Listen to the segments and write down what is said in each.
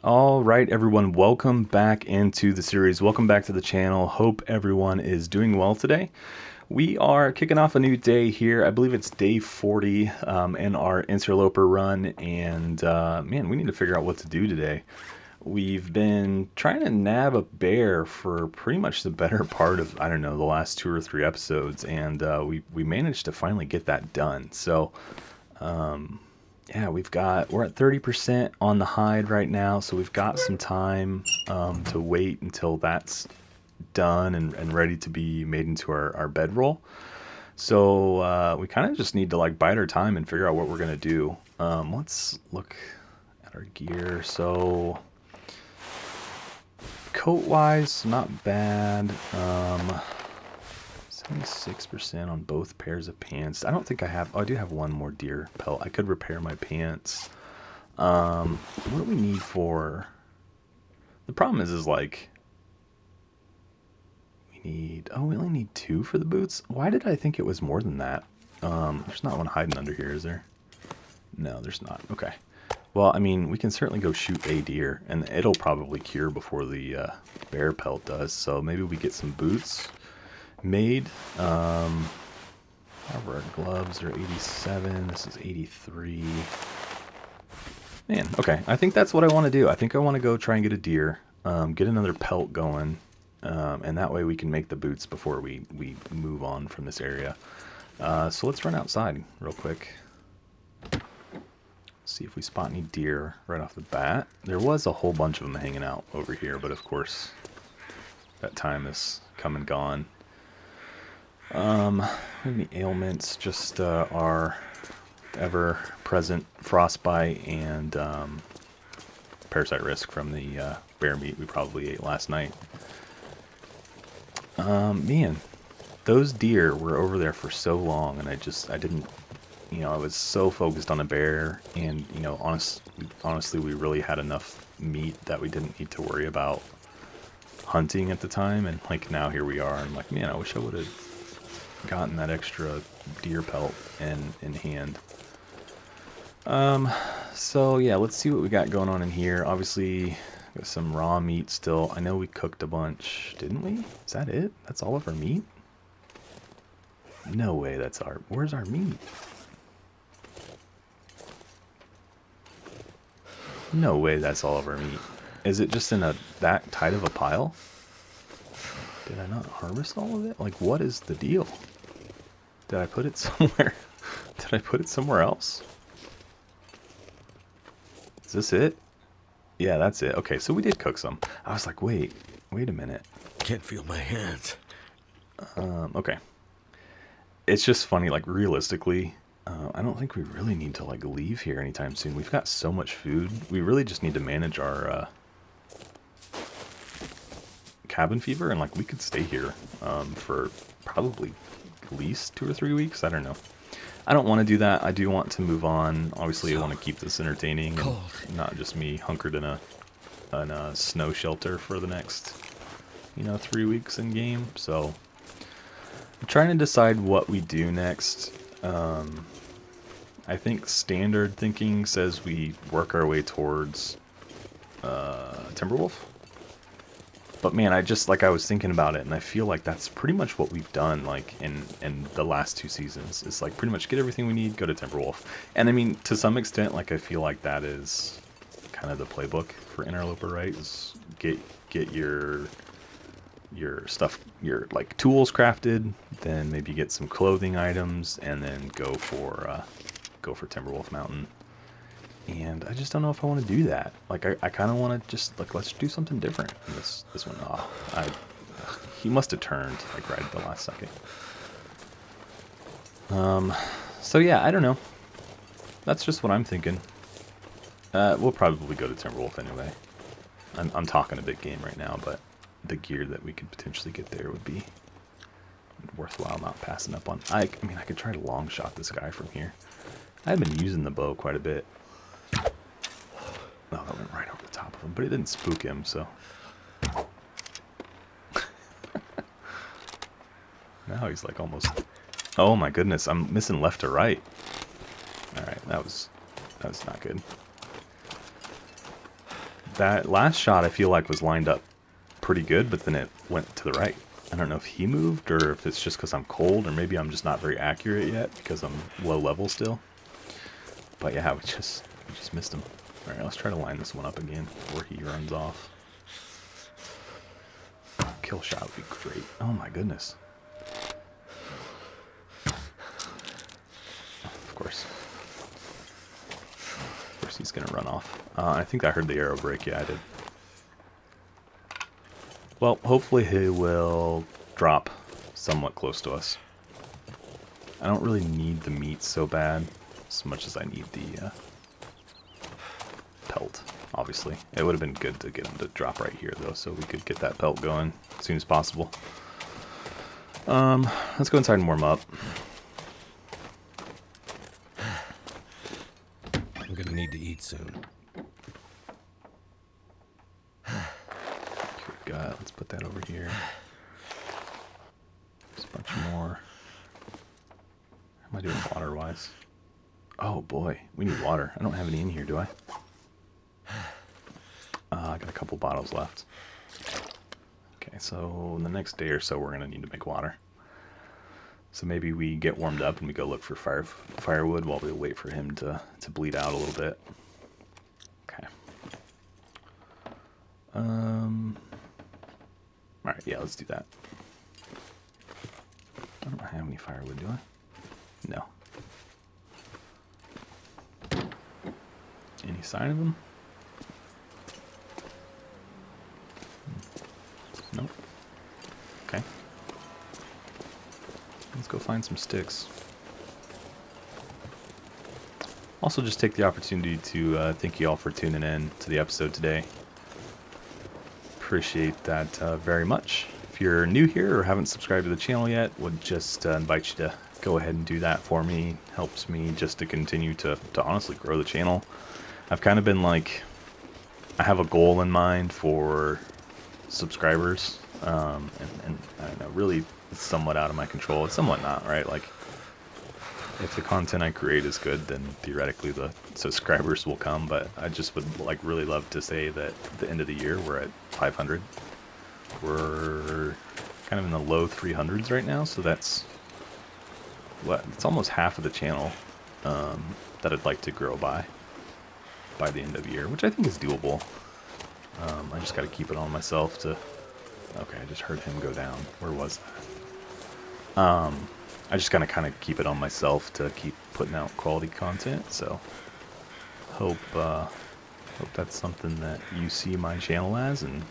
All right, everyone, welcome back into the series. Welcome back to the channel. Hope everyone is doing well today. We are kicking off a new day here. I believe it's day 40 in our Interloper run, and man, we need to figure out what to do today. We've been trying to nab a bear for pretty much the better part of, I don't know, the last 2 or 3 episodes, and we managed to finally get that done. So, yeah, we're at 30% on the hide right now, so we've got some time to wait until that's done and ready to be made into our bedroll. So we kind of just need to like bide our time and figure out what we're gonna do. Let's look at our gear. So coat wise, not bad. 76% on both pairs of pants. I don't think I have. Oh, I do have one more deer pelt. I could repair my pants. What do we need for? The problem is like we need. Oh, we only need 2 for the boots. Why did I think it was more than that? There's not one hiding under here, is there? No, there's not. Okay. Well, I mean, we can certainly go shoot a deer, and it'll probably cure before the bear pelt does. So maybe we get some boots made. Our gloves are 87. This is 83. Man, okay. I think that's what I want to do. I think I want to go try and get a deer, get another pelt going, and that way we can make the boots before we move on from this area. So let's run outside real quick. See if we spot any deer right off the bat. There was a whole bunch of them hanging out over here, but of course that time is come and gone. Any ailments? Just our ever-present frostbite and parasite risk from the bear meat we probably ate last night. Man, those deer were over there for so long, and I didn't, I was so focused on the bear, and honestly, we really had enough meat that we didn't need to worry about hunting at the time, and like now here we are, and like, man, I wish I would have gotten that extra deer pelt in hand. So yeah, let's see what we got going on in here. Obviously got some raw meat still. I know we cooked a bunch, didn't we? Is that it? That's all of our meat? No way. Where's our meat? No way that's all of our meat. Is it just in that tight of a pile? Did I not harvest all of it? Like, what is the deal? Did I put it somewhere? Did I put it somewhere else? Is this it? Yeah, that's it. Okay, so we did cook some. I was like, wait a minute. Can't feel my hands. Okay. It's just funny, like, realistically, I don't think we really need to, like, leave here anytime soon. We've got so much food. We really just need to manage our, cabin fever, and like we could stay here for probably at least 2 or 3 weeks. I don't know. I don't want to do that. I do want to move on. Obviously, I want to keep this entertaining and not just me hunkered in a snow shelter for the next 3 weeks in game. So I'm trying to decide what we do next. I think standard thinking says we work our way towards Timberwolf. But man, I was thinking about it, and I feel like that's pretty much what we've done, like in the last 2 seasons. It's like pretty much get everything we need, go to Timberwolf. And I mean, to some extent, like I feel like that is kind of the playbook for Interloper, right? Is get your stuff, your like tools crafted, then maybe get some clothing items, and then go for Timberwolf Mountain. And I just don't know if I want to do that. Like, I kind of want to just, like, let's do something different in this one. Oh, he must have turned, like, right at the last second. So yeah, I don't know. That's just what I'm thinking. We'll probably go to Timberwolf anyway. I'm talking a big game right now, but the gear that we could potentially get there would be worthwhile not passing up on. I mean, I could try to long shot this guy from here. I've been using the bow quite a bit. Oh, that went right over the top of him, but it didn't spook him, so. Now he's like almost. Oh my goodness, I'm missing left to right. All right, that was not good. that last shot I feel like was lined up pretty good, but then it went to the right. I don't know if he moved or if it's just because I'm cold, or maybe I'm just not very accurate yet because I'm low level still. But yeah, we just missed him. All right, let's try to line this one up again before he runs off. Kill shot would be great. Oh my goodness. Of course. Of course he's gonna run off. I think I heard the arrow break. Yeah, I did. Well, hopefully he will drop somewhat close to us. I don't really need the meat so bad, as much as I need the pelt, obviously. It would have been good to get him to drop right here, though, so we could get that pelt going as soon as possible. Let's go inside and warm up. I'm gonna need to eat soon. Let's put that over here. There's a bunch more. How am I doing water-wise? Oh boy, we need water. I don't have any in here, do I? I got a couple bottles left. Okay, so in the next day or so we're going to need to make water. So maybe we get warmed up and we go look for firewood while we wait for him to bleed out a little bit. Okay. Alright, yeah, let's do that. I don't have any firewood, do I? No. Any sign of him? Nope. Okay. Let's go find some sticks. Also, just take the opportunity to thank you all for tuning in to the episode today. Appreciate that very much. If you're new here or haven't subscribed to the channel yet, would just invite you to go ahead and do that for me. Helps me just to continue to honestly grow the channel. I've kind of been like, I have a goal in mind for subscribers, and I don't know, really it's somewhat out of my control. It's somewhat not, right? Like, if the content I create is good, then theoretically the subscribers will come, but I just would like really love to say that at the end of the year we're at 500. We're kind of in the low 300s right now, so that's what, it's almost half of the channel that I'd like to grow by the end of the year, which I think is doable. I just got to keep it on myself to... Okay, I just heard him go down. Where was that? I just gotta kind of keep it on myself to keep putting out quality content, so hope that's something that you see my channel as and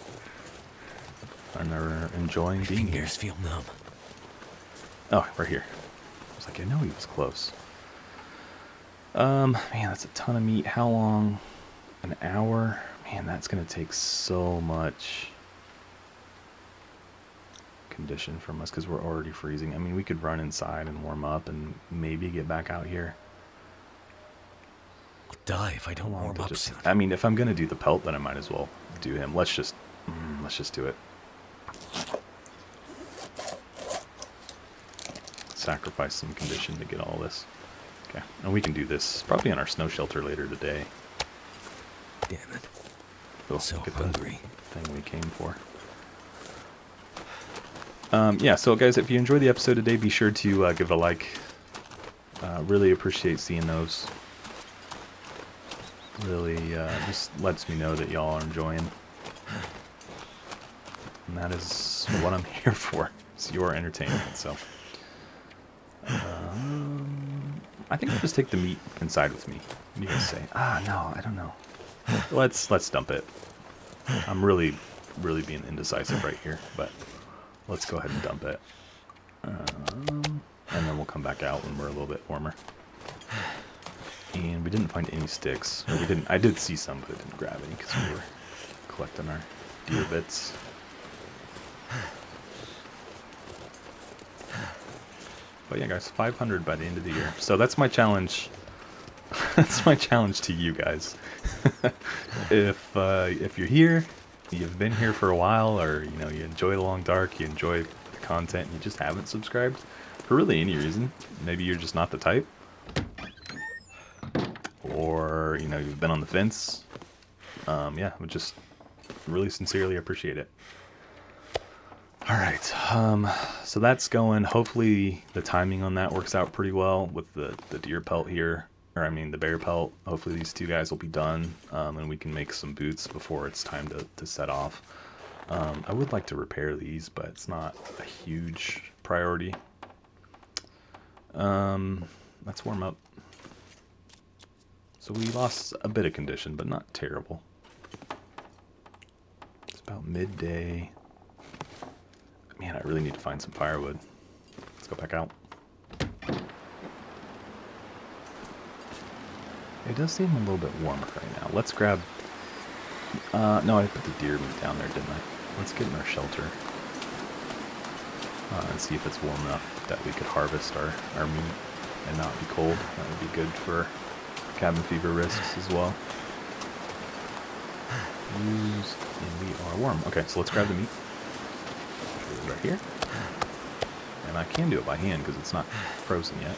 are enjoying being here. Fingers feel numb. Oh, right here. I was like, I know he was close. Man, that's a ton of meat. How long? An hour? Man, that's gonna take so much condition from us because we're already freezing. I mean, we could run inside and warm up and maybe get back out here. I'll die if I don't warm up soon. I mean, if I'm gonna do the pelt, then I might as well do him. Let's just do it. Sacrifice some condition to get all this. Okay, and we can do this probably in our snow shelter later today. Damn it! We'll so get hungry. The thing we came for. Yeah, so guys, if you enjoyed the episode today, be sure to give it a like. Really appreciate seeing those. Really just lets me know that y'all are enjoying. And that is what I'm here for. It's your entertainment, so. I think I'll just take the meat inside with me. What do you guys say? No, I don't know. Let's dump it. I'm really being indecisive right here, but let's go ahead and dump it. And then we'll come back out when we're a little bit warmer. And we didn't find any sticks. Or I did see some, but I didn't grab any because we were collecting our deer bits. But yeah, guys, 500 by the end of the year. So that's my challenge. That's my challenge to you guys. If you're here, you've been here for a while, or you enjoy The Long Dark, you enjoy the content, and you just haven't subscribed for really any reason. Maybe you're just not the type, or you've been on the fence. yeah, I would just really sincerely appreciate it. All right, so that's going. Hopefully the timing on that works out pretty well with the deer pelt here, or I mean the bear pelt. Hopefully these two guys will be done, and we can make some boots before it's time to set off. I would like to repair these, but it's not a huge priority. Let's warm up. So we lost a bit of condition, but not terrible. It's about midday. Man, I really need to find some firewood. Let's go back out. It does seem a little bit warmer right now. Let's grab... no, I put the deer meat down there, didn't I? Let's get in our shelter. And see if it's warm enough that we could harvest our meat and not be cold. That would be good for cabin fever risks as well. And we are warm. Okay, so let's grab the meat. Right here. And I can do it by hand because it's not frozen yet.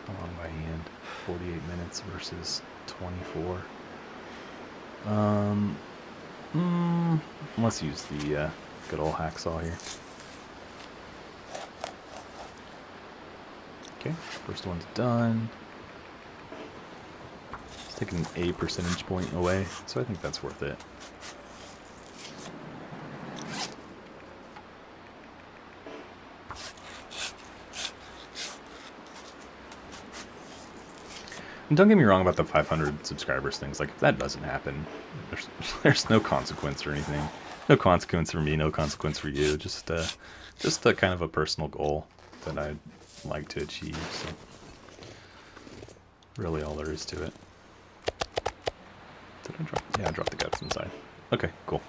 How long by hand? 48 minutes versus 24. Let's use the good old hacksaw here. Okay, first one's done. It's taking a percentage point away, so I think that's worth it. And don't get me wrong about the 500 subscribers things. Like, if that doesn't happen, there's no consequence or anything. No consequence for me, no consequence for you. Just a kind of a personal goal that I'd like to achieve. So, really, all there is to it. Did I drop? Yeah, I dropped the guts inside. Okay, cool.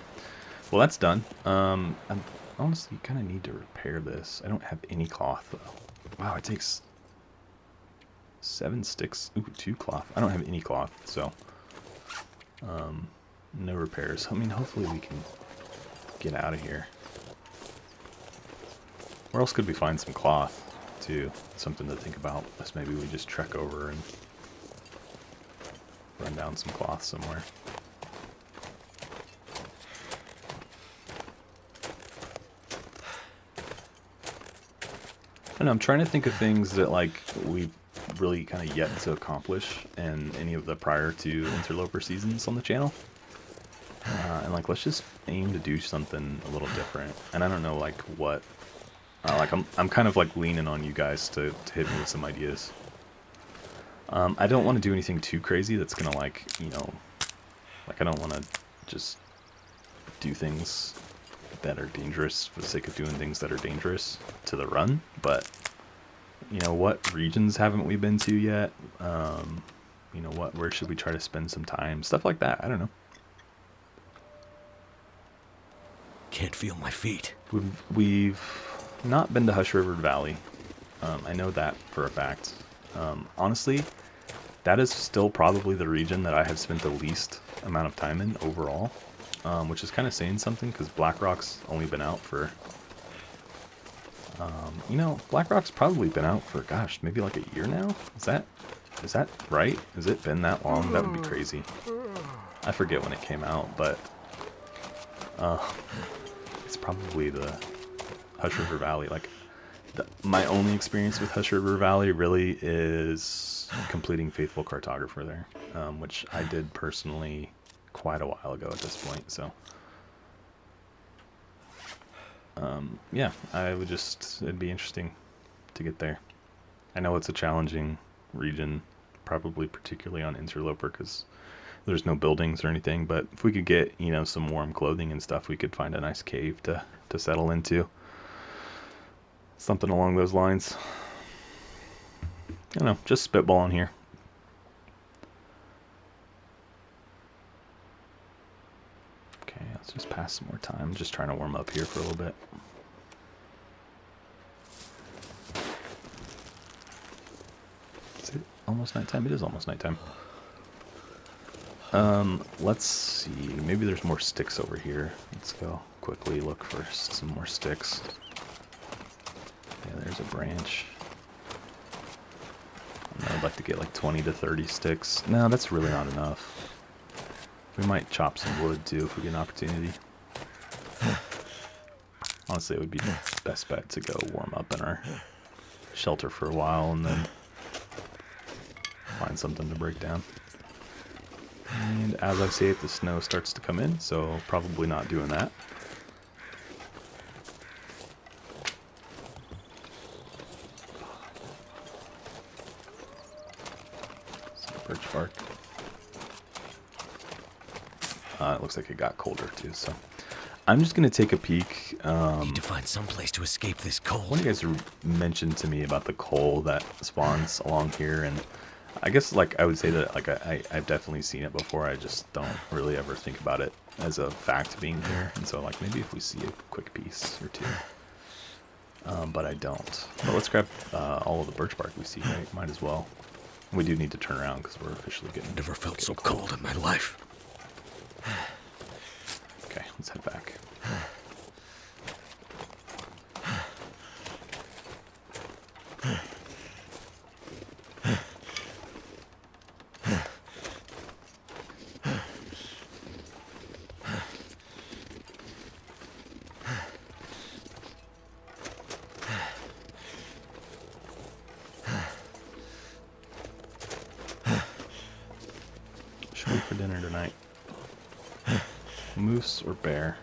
Well, that's done. I honestly kind of need to repair this. I don't have any cloth though. Wow, it takes 7 sticks. Ooh, 2 cloth. I don't have any cloth, so no repairs. I mean, hopefully we can get out of here. Where else could we find some cloth, too? Something to think about. Unless maybe we just trek over and run down some cloth somewhere. I don't know, I'm trying to think of things that, like, we've really kind of yet to accomplish in any of the prior to Interloper seasons on the channel. And like, let's just aim to do something a little different. And I don't know, like, what. Like, I'm kind of like leaning on you guys to hit me with some ideas. I don't want to do anything too crazy that's gonna, like, you know, like, I don't want to just do things that are dangerous for the sake of doing things that are dangerous to the run. But you know, what regions haven't we been to yet? You know, where should we try to spend some time? Stuff like that. I don't know. Can't feel my feet. We've not been to Hush River Valley. I know that for a fact. Honestly, that is still probably the region that I have spent the least amount of time in overall, which is kind of saying something because Blackrock's only been out for... you know, Blackrock's probably been out for, gosh, maybe like a year now? Is that right? Has it been that long? That would be crazy. I forget when it came out, but it's probably the Hush River Valley. Like, my only experience with Hush River Valley really is completing Faithful Cartographer there, which I did personally quite a while ago at this point, so... yeah, it'd be interesting to get there. I know it's a challenging region, probably particularly on Interloper, because there's no buildings or anything, but if we could get, you know, some warm clothing and stuff, we could find a nice cave to settle into. Something along those lines. I don't know, just spitballing here. Okay, let's just pass some more time. Just trying to warm up here for a little bit. Is it almost nighttime? It is almost nighttime. Let's see. Maybe there's more sticks over here. Let's go quickly look for some more sticks. branch. And I'd like to get like 20 to 30 sticks. No, that's really not enough. We might chop some wood too if we get an opportunity. Honestly, it would be the best bet to go warm up in our shelter for a while and then find something to break down. And as I say it, the snow starts to come in, so probably not doing that. Some birch bark. It looks like it got colder too, so I'm just gonna take a peek. Need to find some place to escape this cold. One of you guys mentioned to me about the coal that spawns along here, and I guess like I would say that like I've definitely seen it before. I just don't really ever think about it as a fact being here, and so like maybe if we see a quick piece or two, but I don't. But let's grab all of the birch bark we see. Right? Might as well. We do need to turn around because we're officially getting. Never felt so cold in my life. Okay, let's head back. Should we for dinner tonight? Moose or bear?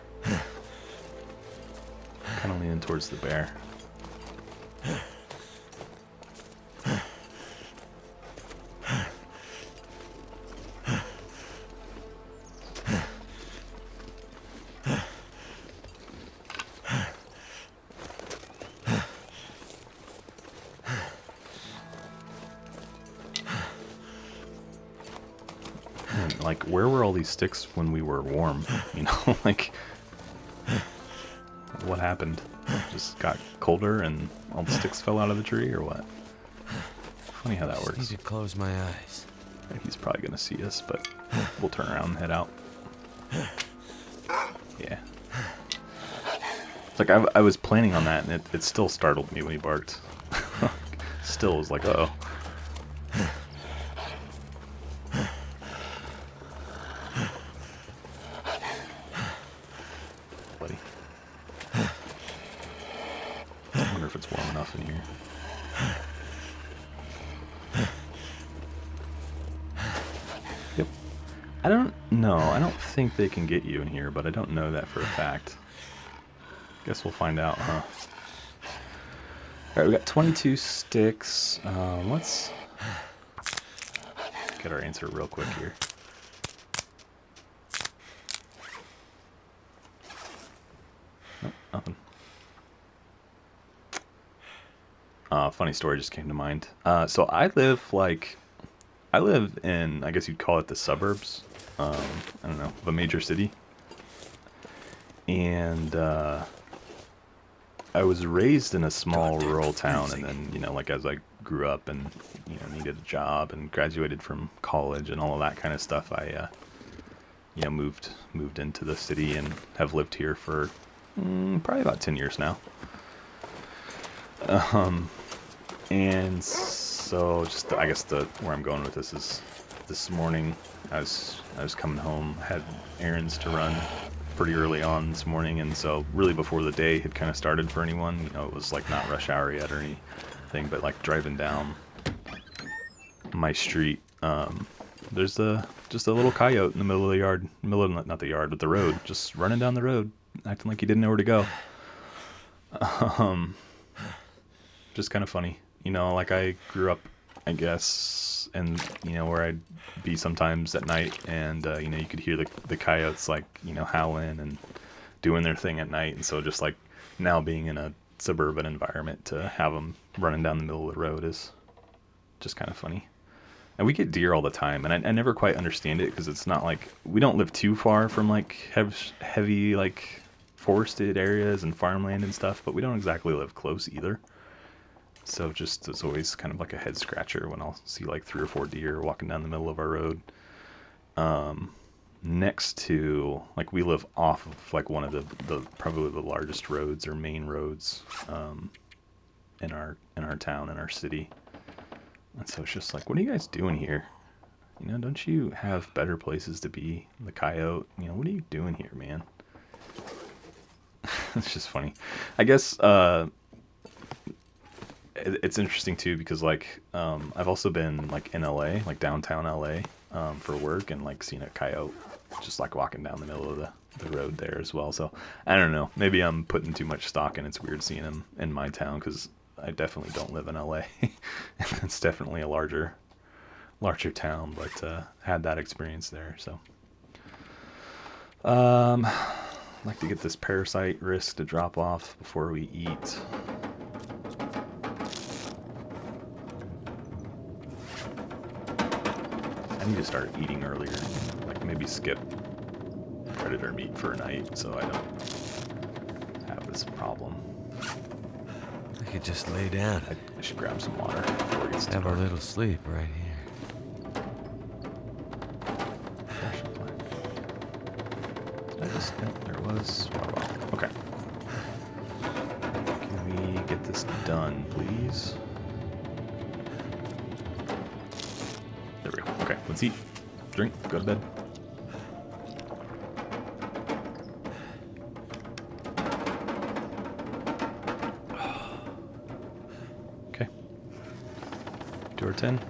Kind of leaning towards the bear. And, like, where were all these sticks when we were warm? You know, like, what happened? Just got colder and all the sticks fell out of the tree, or what? Funny how that works. Need to close my eyes. He's probably gonna see us, but we'll turn around and head out. Yeah. It's like I was planning on that, and it still startled me when he barked. Still was like, uh-oh. Buddy. I wonder if it's warm enough in here. Yep. I don't know. I don't think they can get you in here, but I don't know that for a fact. Guess we'll find out, huh? Alright, we got 22 sticks. Let's get our answer real quick here. Nope, nothing. Funny story just came to mind. So I live in, I guess you'd call it the suburbs. I don't know, of a major city. And I was raised in a small rural town, and then, you know, like as I grew up and, you know, needed a job and graduated from college and all of that kind of stuff, I, you know, moved into the city and have lived here for probably about 10 years now. And so just, I guess where I'm going with this is this morning I was coming home, had errands to run pretty early on this morning, and so really before the day had kind of started for anyone, you know, it was like not rush hour yet or anything, but like driving down my street, there's just a little coyote in the middle of the yard, not the yard, but the road, just running down the road, acting like he didn't know where to go. Just kind of funny, you know, like I grew up, I guess, and you know, where I'd be sometimes at night, and you know, you could hear the coyotes like, you know, howling and doing their thing at night, and so just like now being in a suburban environment to have them running down the middle of the road is just kind of funny. And we get deer all the time, and I never quite understand it because it's not like we don't live too far from like heavy like forested areas and farmland and stuff, but we don't exactly live close either. So just it's always kind of like a head scratcher when I'll see like 3 or 4 deer walking down the middle of our road. Next to, like, we live off of like one of the probably the largest roads or main roads in our town, in our city. And so it's just like, what are you guys doing here? You know, don't you have better places to be? The coyote, you know, what are you doing here, man? It's just funny. I guess it's interesting too because like I've also been like in LA, like downtown LA, for work, and like seen a coyote just like walking down the middle of the road there as well. So I don't know. Maybe I'm putting too much stock in. It's weird seeing him in my town because I definitely don't live in LA. It's definitely a larger town, but had that experience there. So I'd like to get this parasite risk to drop off before we eat. I need to start eating earlier, like maybe skip predator meat for a night so I don't have this problem. I could just lay down. I should grab some water before it gets too Have dark. a little sleep right here. Did I just, yep, there was water bottle. Okay. Can we get this done, please? There we go. Okay, let's eat, drink, go to bed. Okay. 2 or 10.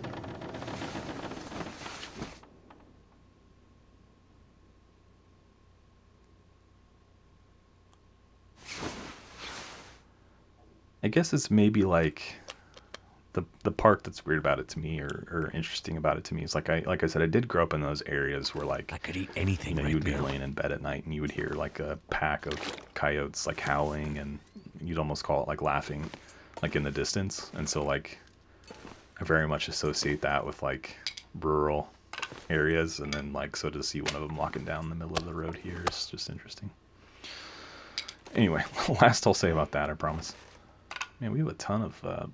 I guess it's maybe like the part that's weird about it to me, or interesting about it to me, is like I said, I did grow up in those areas where like I could eat anything you know right you would be now. laying in bed at night and you would hear like a pack of coyotes like howling, and you'd almost call it like laughing, like in the distance. And so like I very much associate that with like rural areas, and then like so to see one of them walking down the middle of the road here is just interesting. Anyway, last I'll say about that, I promise. Man, we have a ton of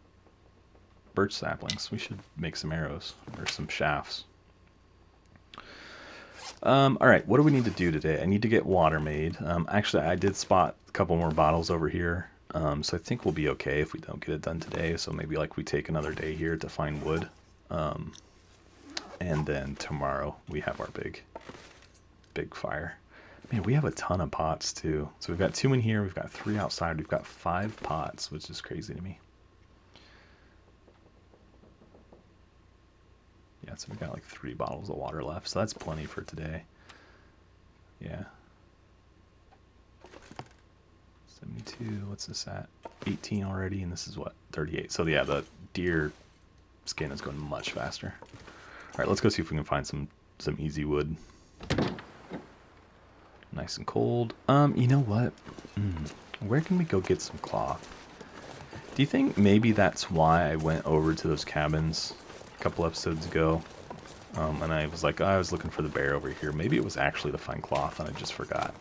birch saplings. We should make some arrows or some shafts. All right, what do we need to do today? I need to get water made. Actually, I did spot a couple more bottles over here, so I think we'll be okay if we don't get it done today. So maybe like we take another day here to find wood, and then tomorrow we have our big fire. Man, we have a ton of pots too. So we've got 2 in here, we've got 3 outside, we've got 5 pots, which is crazy to me. Yeah, so we've got like 3 bottles of water left, so that's plenty for today. Yeah. 72, what's this at? 18 already, and this is what, 38. So yeah, the deer skin is going much faster. All right, let's go see if we can find some easy wood. Nice and cold. You know what? Where can we go get some cloth? Do you think maybe that's why I went over to those cabins a couple episodes ago? And I was like, oh, I was looking for the bear over here. Maybe it was actually to find cloth, and I just forgot.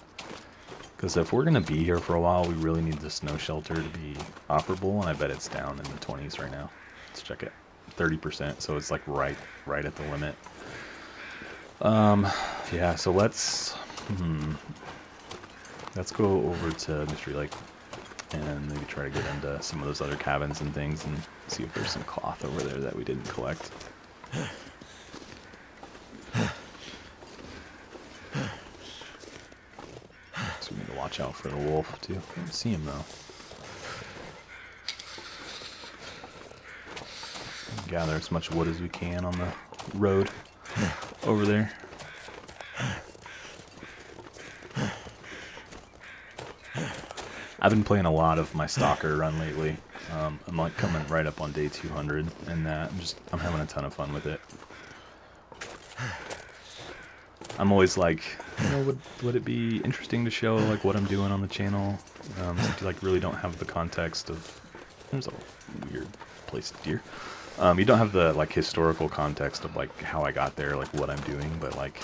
Because if we're going to be here for a while, we really need the snow shelter to be operable, and I bet it's down in the 20s right now. Let's check it. 30%, so it's like right at the limit. Yeah, so let's go over to Mystery Lake and maybe try to get into some of those other cabins and things and see if there's some cloth over there that we didn't collect. So we need to watch out for the wolf too. I don't see him though. Gather as much wood as we can on the road over there. I've been playing a lot of my Stalker run lately. I'm like coming right up on day 200, and I'm having a ton of fun with it. I'm always like, you know, would it be interesting to show like what I'm doing on the channel? Since you like really don't have the context of. There's a weird place to deer. You don't have the like historical context of like how I got there, like what I'm doing, but like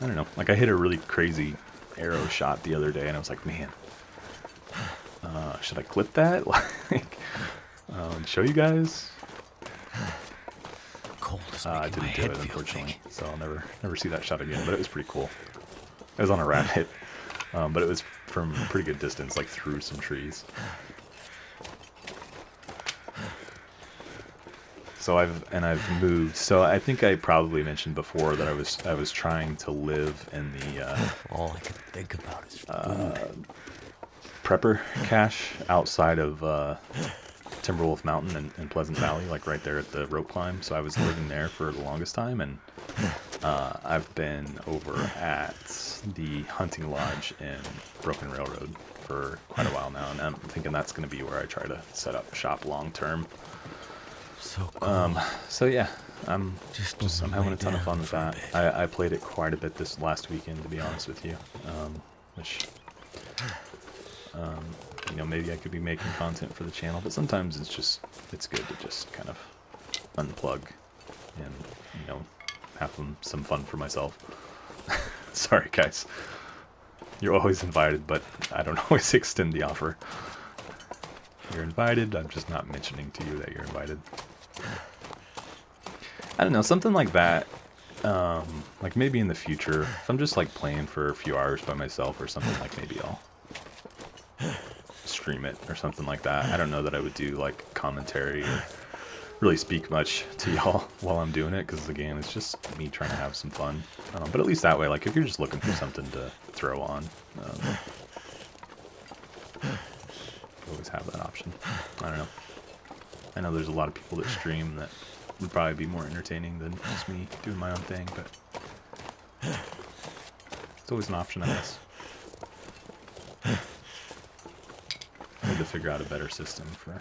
I don't know. Like I hit a really crazy arrow shot the other day, and I was like, man. Should I clip that? Like, show you guys? Cold is I making my didn't do head it, feel unfortunately. thick. So I'll never see that shot again. But it was pretty cool. It was on a rabbit, but it was from a pretty good distance, like through some trees. So I've moved. So I think I probably mentioned before that I was trying to live in the All I can think about is food. prepper cache outside of Timberwolf Mountain in Pleasant Valley, like right there at the rope climb. So I was living there for the longest time, and I've been over at the hunting lodge in Broken Railroad for quite a while now, and I'm thinking that's going to be where I try to set up shop long term. So cool. So yeah, I'm Just I'm having lay a ton of fun down with for a that. bit. I played it quite a bit this last weekend, to be honest with you, which you know, maybe I could be making content for the channel, but sometimes it's good to just kind of unplug and, you know, have some fun for myself. Sorry guys, you're always invited, but I don't always extend the offer. You're invited, I'm just not mentioning to you that you're invited. I don't know, something like that. Like maybe in the future, if I'm just like playing for a few hours by myself or something, like maybe I'll stream it or something like that. I don't know that I would do like commentary or really speak much to y'all while I'm doing it, because again, it's just me trying to have some fun. But at least that way, like if you're just looking for something to throw on, you always have that option. I don't know. I know there's a lot of people that stream that would probably be more entertaining than just me doing my own thing, but it's always an option, I guess. I need to figure out a better system for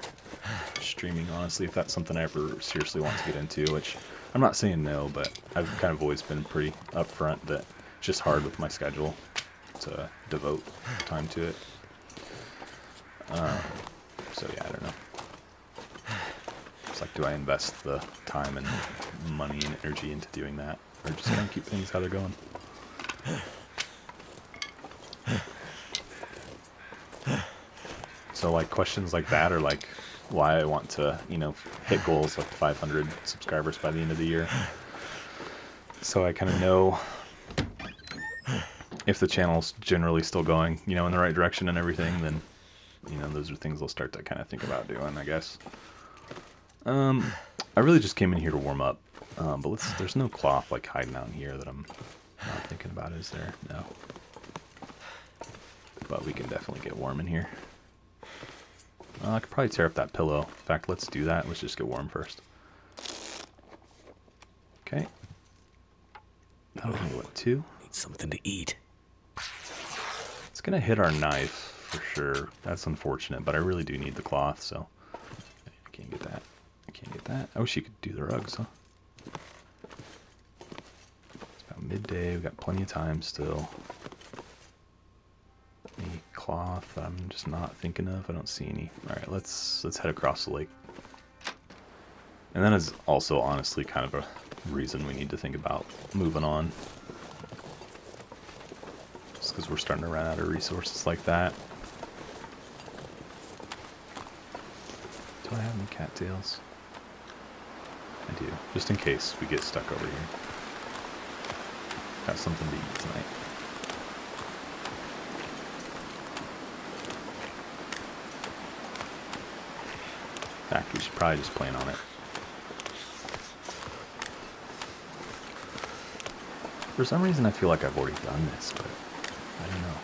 streaming, honestly, if that's something I ever seriously want to get into, which I'm not saying no, but I've kind of always been pretty upfront that it's just hard with my schedule to devote time to it. So yeah, I don't know. It's like, do I invest the time and money and energy into doing that, or just kind of keep things how they're going? So like questions like that are like why I want to, you know, hit goals like 500 subscribers by the end of the year. So I kind of know if the channel's generally still going, you know, in the right direction and everything, then, you know, those are things I'll start to kind of think about doing, I guess. I really just came in here to warm up, but there's no cloth like hiding out in here that I'm not thinking about, is there? No. But we can definitely get warm in here. I could probably tear up that pillow. In fact, let's do that. Let's just get warm first. Okay. That'll be what, 2? Need something to eat. It's gonna hit our knife for sure. That's unfortunate, but I really do need the cloth, so I can't get that. I can't get that. I wish you could do the rugs, huh? It's about midday. We've got plenty of time still. Any cloth that I'm just not thinking of? I don't see any. All right, let's head across the lake. And that is also honestly kind of a reason we need to think about moving on. Just because we're starting to run out of resources like that. Do I have any cattails? I do, just in case we get stuck over here. Got something to eat tonight. In fact, we should probably just plan on it. For some reason, I feel like I've already done this, but I don't know.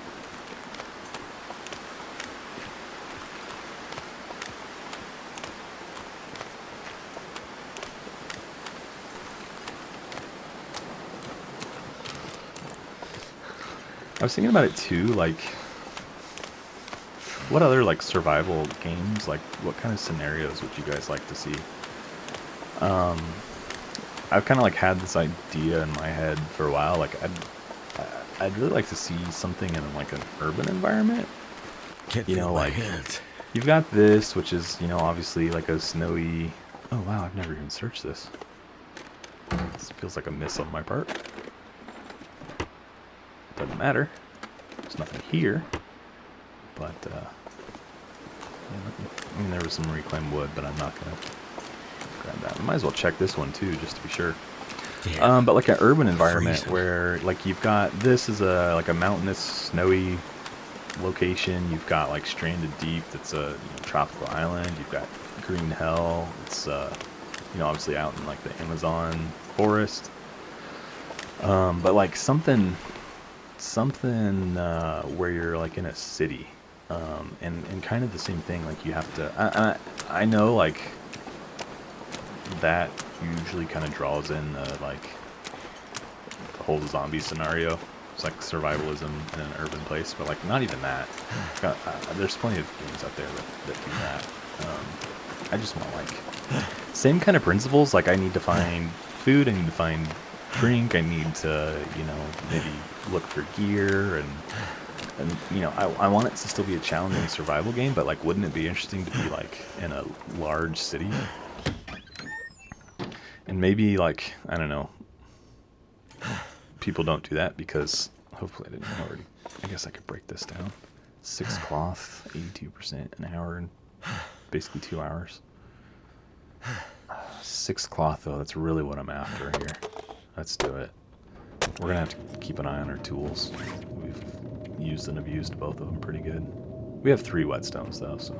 I was thinking about it too, like, what other, like, survival games, like, what kind of scenarios would you guys like to see? I've kind of, like, had this idea in my head for a while, like, I'd really like to see something in, like, an urban environment. Can't You know, feel my like, hands. you've got this, which is, you know, obviously, like, a snowy... Oh, wow, I've never even searched this. This feels like a miss on my part. Doesn't matter. There's nothing here. But, yeah, I mean, there was some reclaimed wood, but I'm not going to grab that. I might as well check this one, too, just to be sure. Damn. But like an urban environment Freezing. where, like, you've got, this is like a mountainous, snowy location. You've got, like, Stranded Deep, that's a, you know, tropical island. You've got Green Hell. It's you know, obviously out in like the Amazon forest. But like something where you're like in a city, and kind of the same thing. Like you have to. I know like that usually kind of draws in like the whole zombie scenario. It's like survivalism in an urban place, but like not even that. There's plenty of games out there that do that. I just want like same kind of principles. Like I need to find food, I need to find drink, I need to, you know, maybe look for gear, and you know, I want it to still be a challenging survival game, but like wouldn't it be interesting to be like in a large city? And maybe like, I don't know, people don't do that because hopefully I didn't already. I guess I could break this down. 6 cloth, 82% an hour, and basically 2 hours. 6 cloth though, that's really what I'm after here. Let's do it. We're gonna have to keep an eye on our tools. We've used and abused both of them pretty good. We have 3 whetstones though, so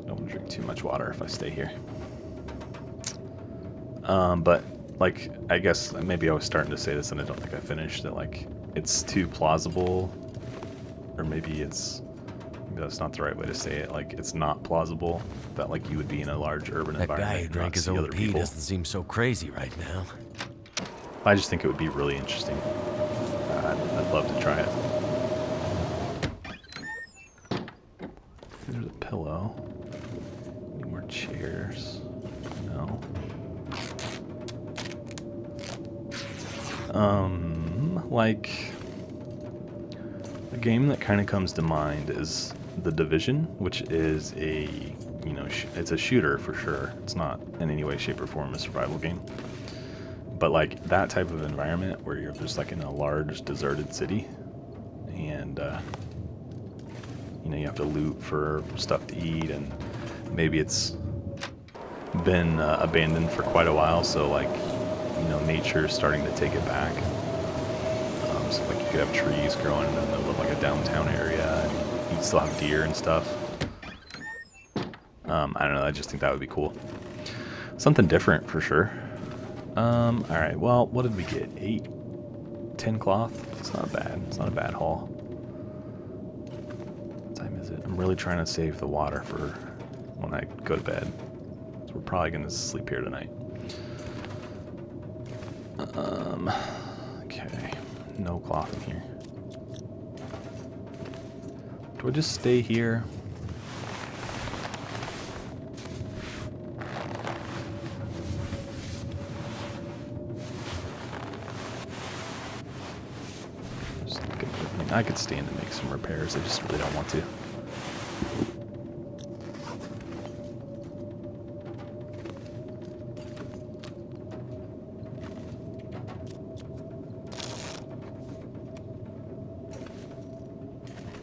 don't want to drink too much water if I stay here. But like, I guess maybe I was starting to say this and I don't think I finished that. Like, it's too plausible, or maybe that's not the right way to say it. Like, it's not plausible that like you would be in a large urban That environment. guy who drank his own pee doesn't seem so crazy right now. I just think it would be really interesting. I'd love to try it. There's a pillow. Any more chairs? No. Like, a game that kind of comes to mind is The Division, which is a, you know, it's a shooter for sure. It's not in any way, shape, or form a survival game. But like that type of environment where you're just like in a large deserted city, and you know, you have to loot for stuff to eat, and maybe it's been abandoned for quite a while, so like, you know, nature is starting to take it back. So like you could have trees growing in the middle of like a downtown area, and you'd still have deer and stuff. I don't know, I just think that would be cool. Something different for sure. Alright, well, what did we get? 10 cloth? It's not bad. It's not a bad haul. What time is it? I'm really trying to save the water for when I go to bed. So we're probably going to sleep here tonight. Okay. No cloth in here. Do I just stay here? I could stand to make some repairs, I just really don't want to.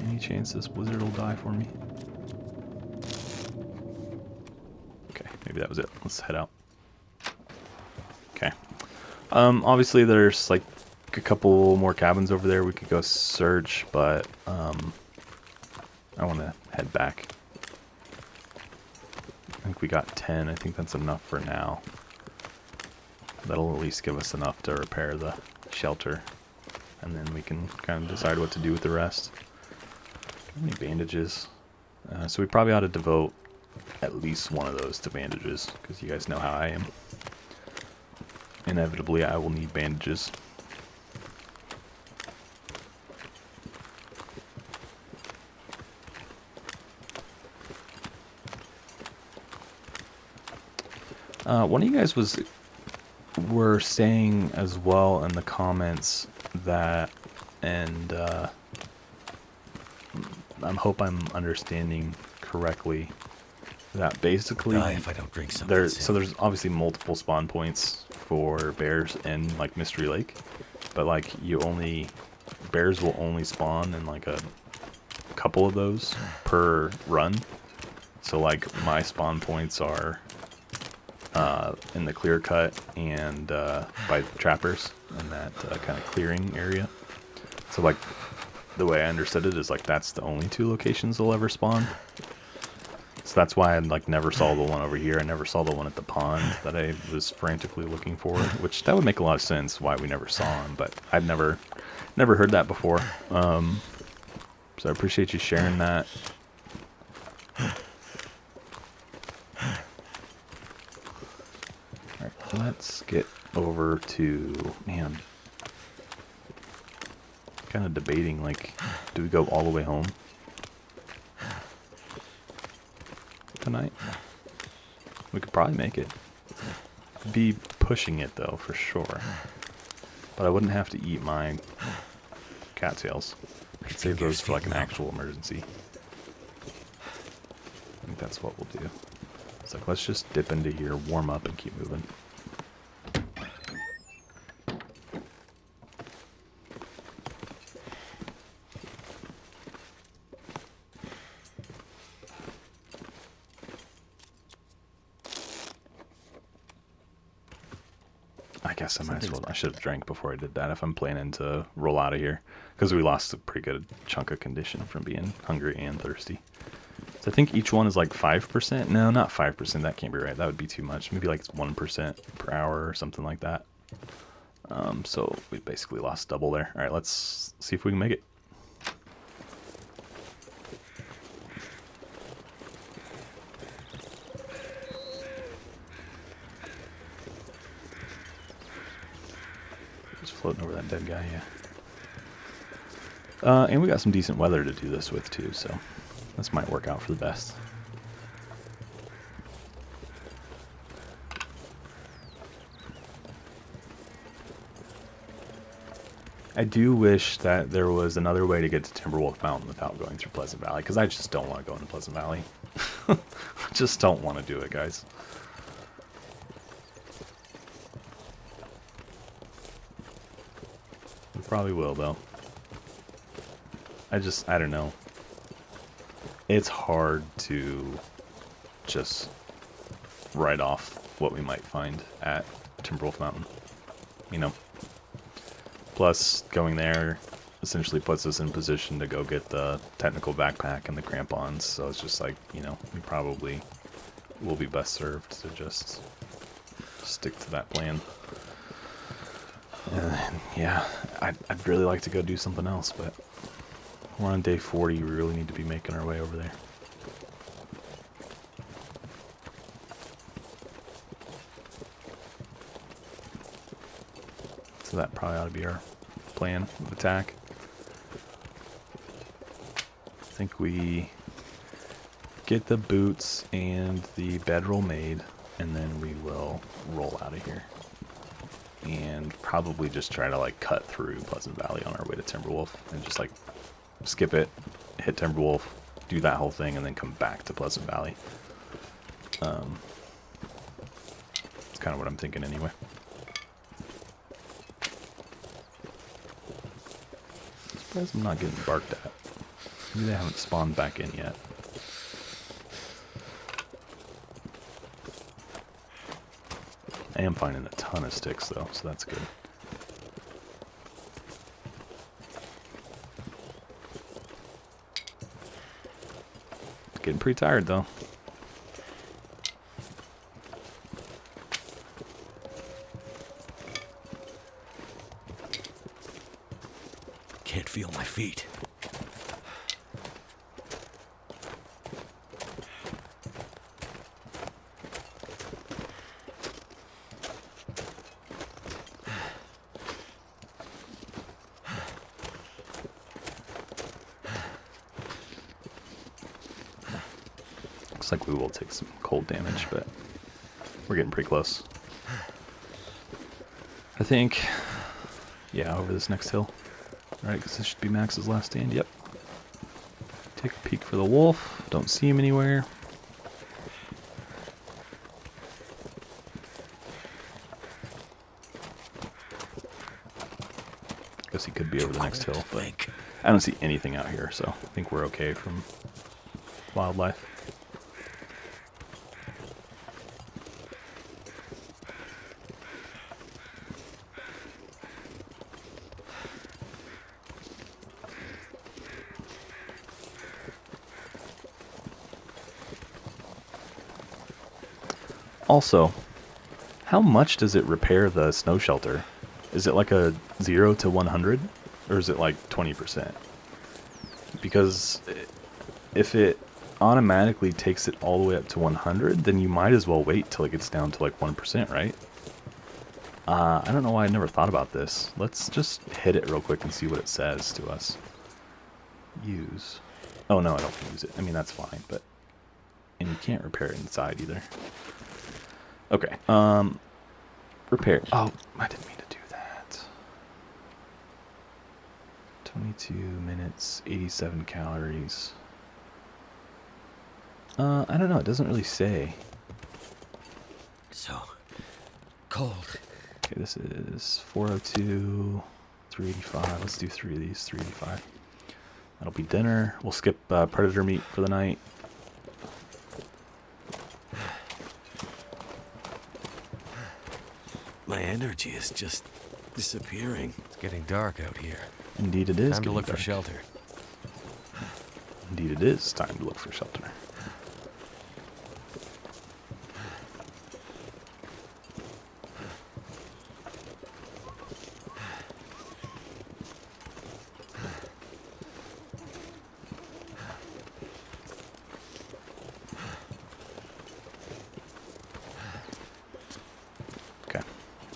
Any chance this blizzard will die for me? Okay, maybe that was it. Let's head out. Okay. Obviously there's like a couple more cabins over there we could go search, but I want to head back. I think we got 10. I think that's enough for now. That'll at least give us enough to repair the shelter, and then we can kind of decide what to do with the rest. How many bandages? So we probably ought to devote at least one of those to bandages, because you guys know how I am. Inevitably, I will need bandages. One of you guys were saying as well in the comments that, and I hope I'm understanding correctly, that basically if I don't drink something there's obviously multiple spawn points for bears in like Mystery Lake, but like bears will only spawn in like a couple of those per run. So like my spawn points are in the clear cut and by the trappers in that kind of clearing area. So like the way I understood it is like that's the only 2 locations they'll ever spawn. So that's why I like never saw the one over here. I never saw the one at the pond that I was frantically looking for, which that would make a lot of sense why we never saw him, but I've never heard that before. So I appreciate you sharing that. Alright, let's get over to, man, kind of debating, like, do we go all the way home tonight? We could probably make it. I'd be pushing it though, for sure. But I wouldn't have to eat my cattails. I could save those for like an actual emergency. I think that's what we'll do. It's like, let's just dip into here, warm up, and keep moving. I guess I might as well. I should have drank before I did that if I'm planning to roll out of here. Because we lost a pretty good chunk of condition from being hungry and thirsty. So I think each one is like 5%. No, not 5%. That can't be right. That would be too much. Maybe like 1% per hour or something like that. So we basically lost double there. All right, let's see if we can make it. Just floating over that dead guy, yeah. And we got some decent weather to do this with too, so this might work out for the best. I do wish that there was another way to get to Timberwolf Mountain without going through Pleasant Valley, because I just don't want to go into Pleasant Valley. I just don't want to do it, guys. We probably will, though. I don't know. It's hard to just write off what we might find at Timberwolf Mountain, you know? Plus, going there essentially puts us in position to go get the technical backpack and the crampons, so it's just like, you know, we probably will be best served to just stick to that plan. Yeah, I'd really like to go do something else, but we're on day 40, we really need to be making our way over there. So that probably ought to be our plan of attack. I think we get the boots and the bedroll made, and then we will roll out of here. And probably just try to like cut through Pleasant Valley on our way to Timberwolf and just like skip it, hit Timberwolf, do that whole thing, and then come back to Pleasant Valley. It's kind of what I'm thinking anyway. I'm surprised I'm not getting barked at. Maybe they haven't spawned back in yet. I am finding a ton of sticks though, so that's good. Getting pretty tired though. Can't feel my feet. Looks like we will take some cold damage, but we're getting pretty close. I think, yeah, over this next hill. Alright, because this should be Max's last stand. Yep. Take a peek for the wolf. Don't see him anywhere. Guess he could be over the next hill, but I don't see anything out here, so I think we're okay from wildlife. Also, how much does it repair the snow shelter? Is it like a 0 to 100? Or is it like 20%? Because if it automatically takes it all the way up to 100, then you might as well wait till it gets down to like 1%, right? I don't know why I never thought about this. Let's just hit it real quick and see what it says to us. Use. Oh no, I don't use it. I mean, that's fine, but... And you can't repair it inside either. Okay, repair. Oh, I didn't mean to do that. 22 minutes, 87 calories. I don't know, it doesn't really say. So cold. Okay, this is 402, 385. Let's do 3 of these, 385. That'll be dinner. We'll skip predator meat for the night. My energy is just disappearing. It's getting dark out here. Indeed it is. Time to look dark. for shelter. Indeed it is time to look for shelter.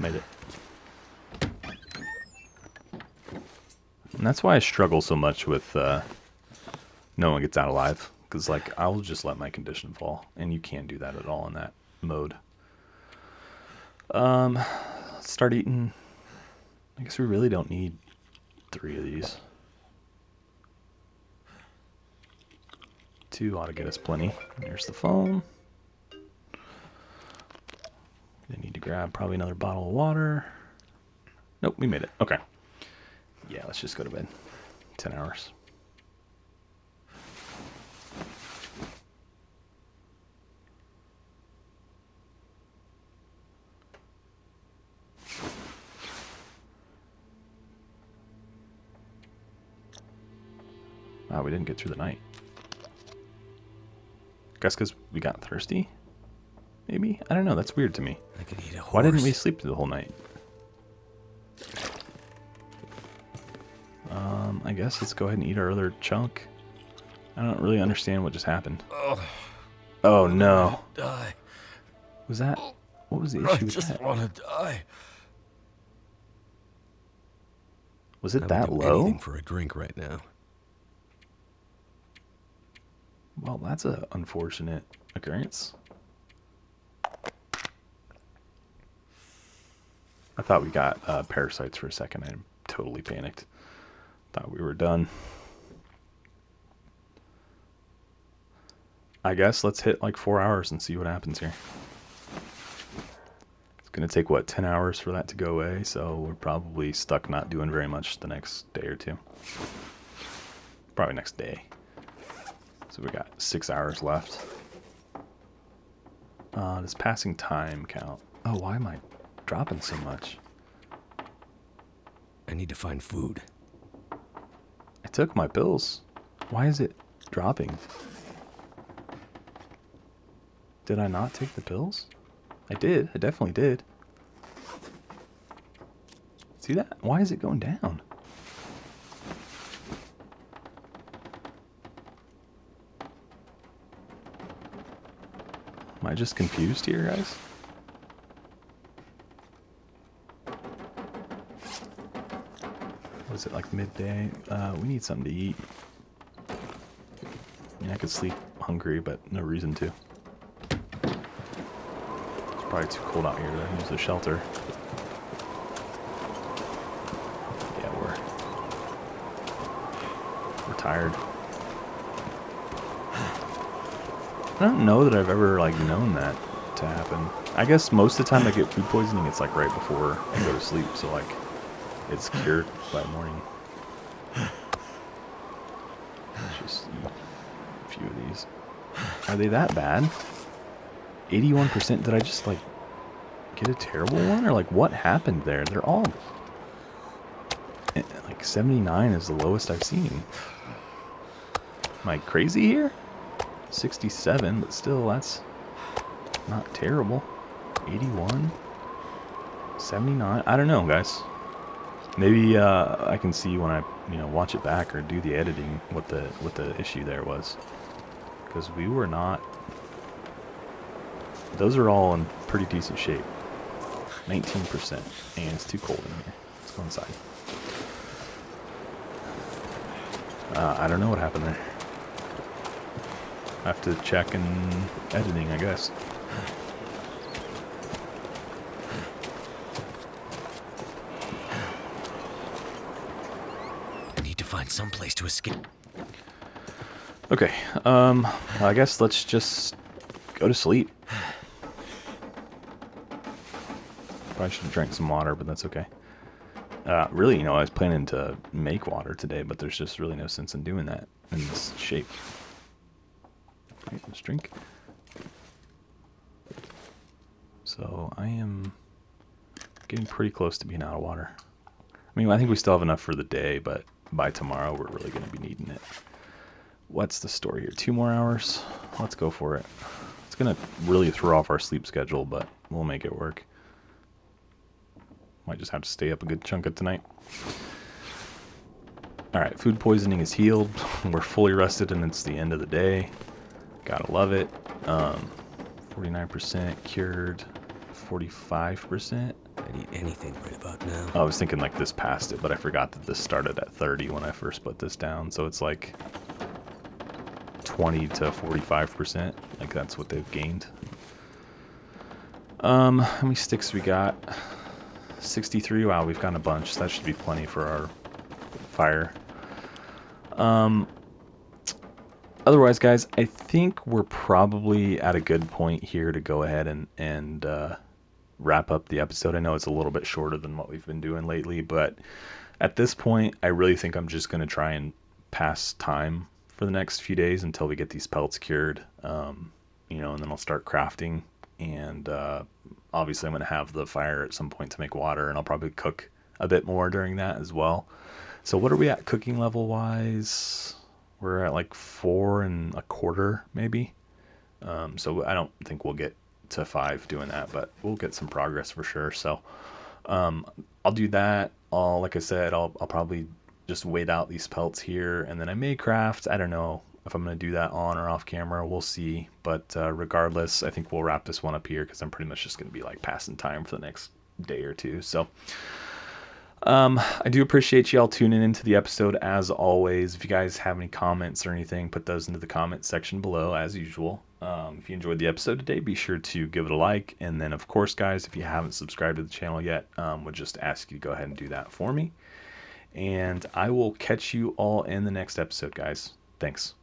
Made it. And that's why I struggle so much with no one gets out alive. Because, like, I'll just let my condition fall. And you can't do that at all in that mode. Let's start eating. I guess we really don't need 3 of these. 2 ought to get us plenty. There's the phone. I need to grab probably another bottle of water. Nope, we made it. Okay. Yeah, let's just go to bed. 10 hours. Wow, we didn't get through the night. Guess because we got thirsty? Maybe? I don't know, that's weird to me. I could eat a horse. Why didn't we sleep through the whole night? I guess let's go ahead and eat our other chunk. I don't really understand what just happened. Oh no. Die. Was that... What was the I issue with just that? want to die. Was it I that would do low? anything for a drink right now. Well, that's an unfortunate occurrence. I thought we got parasites for a second. I totally panicked. Thought we were done. I guess let's hit like 4 hours and see what happens here. It's going to take, what, 10 hours for that to go away, so we're probably stuck not doing very much the next day or two. Probably next day. So we got 6 hours left. Does passing time count? Oh, why am I dropping so much? I need to find food. I took my pills. Why is it dropping? Did I not take the pills? I did. I definitely did. See that? Why is it going down? Am I just confused here, guys? Was it like midday? We need something to eat. I mean, I could sleep hungry, but no reason to. It's probably too cold out here to use the shelter. Yeah, we're tired. I don't know that I've ever like known that to happen. I guess most of the time I get food poisoning, it's like right before I go to sleep, so like it's cured by morning. Let's just eat a few of these. Are they that bad? 81%? Did I just like get a terrible one, or like what happened there? They're all like 79 is the lowest I've seen. Am I crazy here? 67, but still, that's not terrible. 81, 79. I don't know, guys. Maybe I can see when I watch it back or do the editing what the issue there was, because we were not. Those are all in pretty decent shape. 19%, and it's too cold in here. Let's go inside. I don't know what happened there. I have to check in editing, I guess. I need to find some place to escape. Okay, well, I guess let's just go to sleep. Probably should have drank some water, but that's okay. Really, I was planning to make water today, but there's just really no sense in doing that in this shape. Okay, let's drink. So I am getting pretty close to being out of water. I mean, I think we still have enough for the day, but by tomorrow we're really going to be needing it. What's the story here? 2 more hours? Let's go for it. It's going to really throw off our sleep schedule, but we'll make it work. Might just have to stay up a good chunk of tonight. Alright, food poisoning is healed. We're fully rested and it's the end of the day. Gotta love it. 49% cured. 45%. I'd eat anything right about now. I was thinking like this past it, but I forgot that this started at 30 when I first put this down. So it's like 20 to 45%. Like that's what they've gained. How many sticks we got? 63. Wow, we've gotten a bunch. So that should be plenty for our fire. Otherwise, guys, I think we're probably at a good point here to go ahead and wrap up the episode. I know it's a little bit shorter than what we've been doing lately, but at this point, I really think I'm just going to try and pass time for the next few days until we get these pelts cured, and then I'll start crafting. And obviously, I'm going to have the fire at some point to make water, and I'll probably cook a bit more during that as well. So what are we at cooking level wise? We're at like 4 1/4 maybe. So I don't think we'll get to 5 doing that, but we'll get some progress for sure. So I'll do that. Like I said, I'll probably just wait out these pelts here, and then I may craft. I don't know if I'm going to do that on or off camera. We'll see. But regardless, I think we'll wrap this one up here because I'm pretty much just going to be like passing time for the next day or two. So I do appreciate y'all tuning into the episode as always. If you guys have any comments or anything, put those into the comment section below as usual. If you enjoyed the episode today, be sure to give it a like. And then, of course, guys, if you haven't subscribed to the channel yet, would just ask you to go ahead and do that for me. And I will catch you all in the next episode, guys. Thanks.